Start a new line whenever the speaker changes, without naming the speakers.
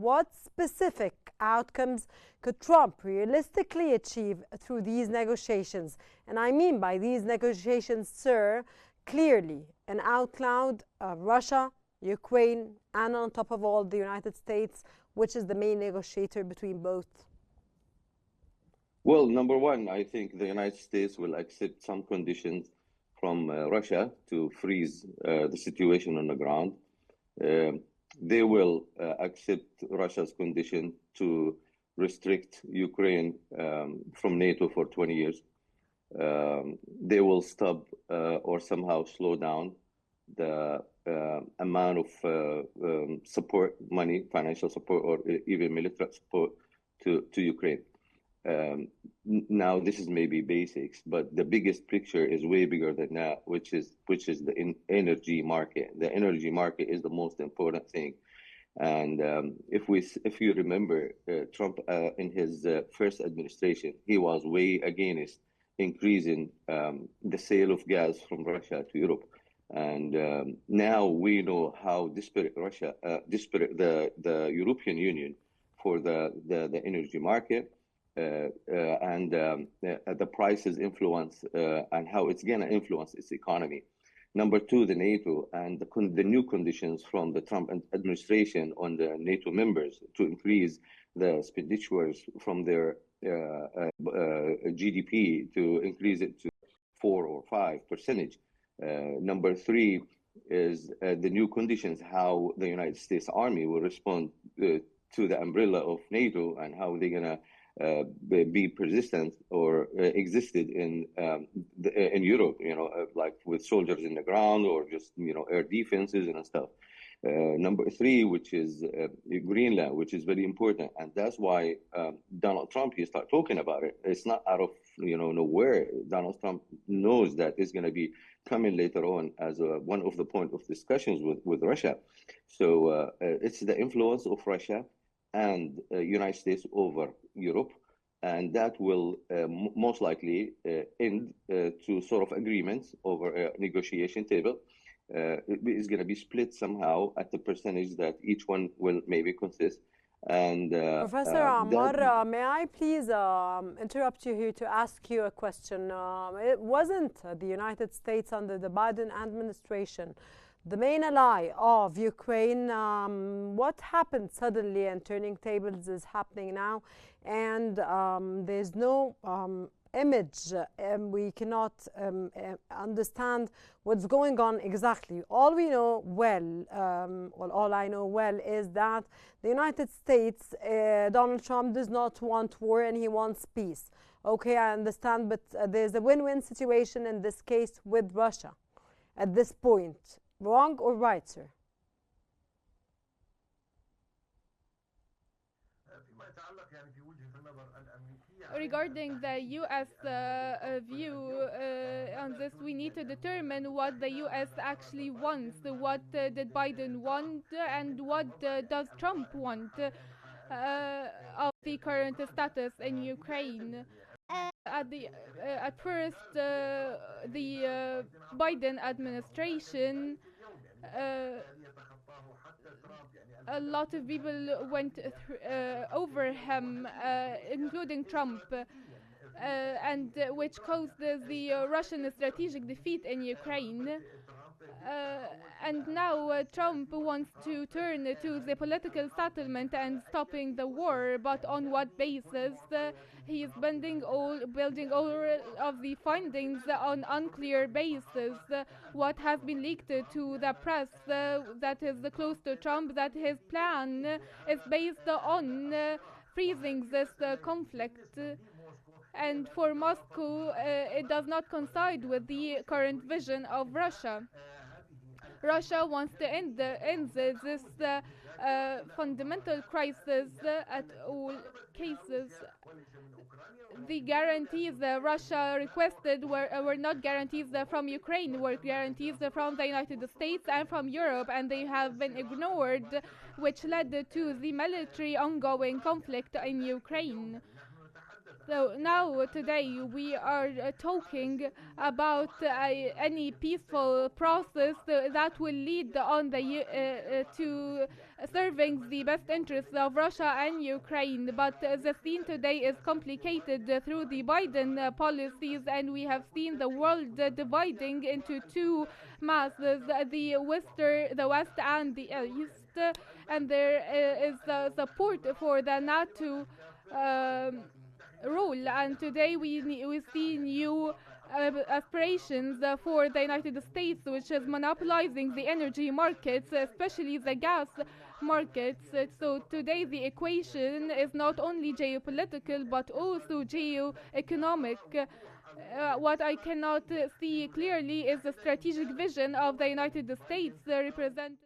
what specific outcomes could Trump realistically achieve through these negotiations? And I mean by these negotiations, sir, clearly and out loud, Russia, Ukraine, and on top of all, the United States, which is the main negotiator between both.
Well, number one, I think the United States will accept some conditions from Russia to freeze the situation on the ground. They will accept Russia's condition to restrict Ukraine from NATO for 20 years. They will stop or somehow slow down the amount of support, money, financial support, or even military support to Ukraine. Now, this is maybe basics, but the biggest picture is way bigger than that, which is the energy market. The energy market is the most important thing. And if you remember, Trump in his first administration, he was way against increasing the sale of gas from Russia to Europe. And now we know how desperate the European Union for the energy market. And the prices influence and how it's going to influence its economy. Number two, the NATO and the new conditions from the Trump administration on the NATO members to increase the expenditures from their GDP to increase it to 4 or 5%. Number three is the new conditions, how the United States Army will respond to the umbrella of NATO and how they're going to be persistent or existed in Europe, like with soldiers in the ground or just, air defenses and stuff. Number three, which is Greenland, which is very important. And that's why Donald Trump, he started talking about it. It's not out of, nowhere. Donald Trump knows that it's going to be coming later on as one of the point of discussions with Russia. So it's the influence of Russia and United States over Europe, and that will most likely end to sort of agreements over a negotiation table. It is going to be split somehow at the percentage that each one will maybe consist. And
Professor Ammar, may I please interrupt you here to ask you a question? It wasn't the United States under the Biden administration the main ally of Ukraine. What happened suddenly and turning tables is happening now, and there's no image, we cannot understand what's going on exactly. All we know well, all I know well is that the United States, Donald Trump does not want war and he wants peace. Okay, I understand, but there's a win-win situation in this case with Russia at this point. Wrong or right, sir?
Regarding the U.S. View on this, we need to determine what the U.S. actually wants. What did Biden want and what does Trump want of the current status in Ukraine. At first, the Biden administration, a lot of people went over him, including Trump, and which caused the Russian strategic defeat in Ukraine. And now Trump wants to turn to the political settlement and stopping the war, but on what basis? He is building all of the findings on unclear basis. What has been leaked to the press that is close to Trump, that his plan is based on freezing this conflict. And for Moscow, it does not coincide with the current vision of Russia. Russia wants to end this fundamental crisis at all cases. The guarantees that Russia requested were not guarantees from Ukraine, were guarantees from the United States and from Europe, and they have been ignored, which led to the military ongoing conflict in Ukraine. So now, today, we are talking about any peaceful process that will lead on to serving the best interests of Russia and Ukraine. But the scene today is complicated through the Biden policies, and we have seen the world dividing into two masses: the West and the East, and there is support for the NATO rule. And today we see new aspirations for the United States, which is monopolizing the energy markets, especially the gas markets. So today the equation is not only geopolitical but also geo-economic. What I cannot see clearly is the strategic vision of the United States represented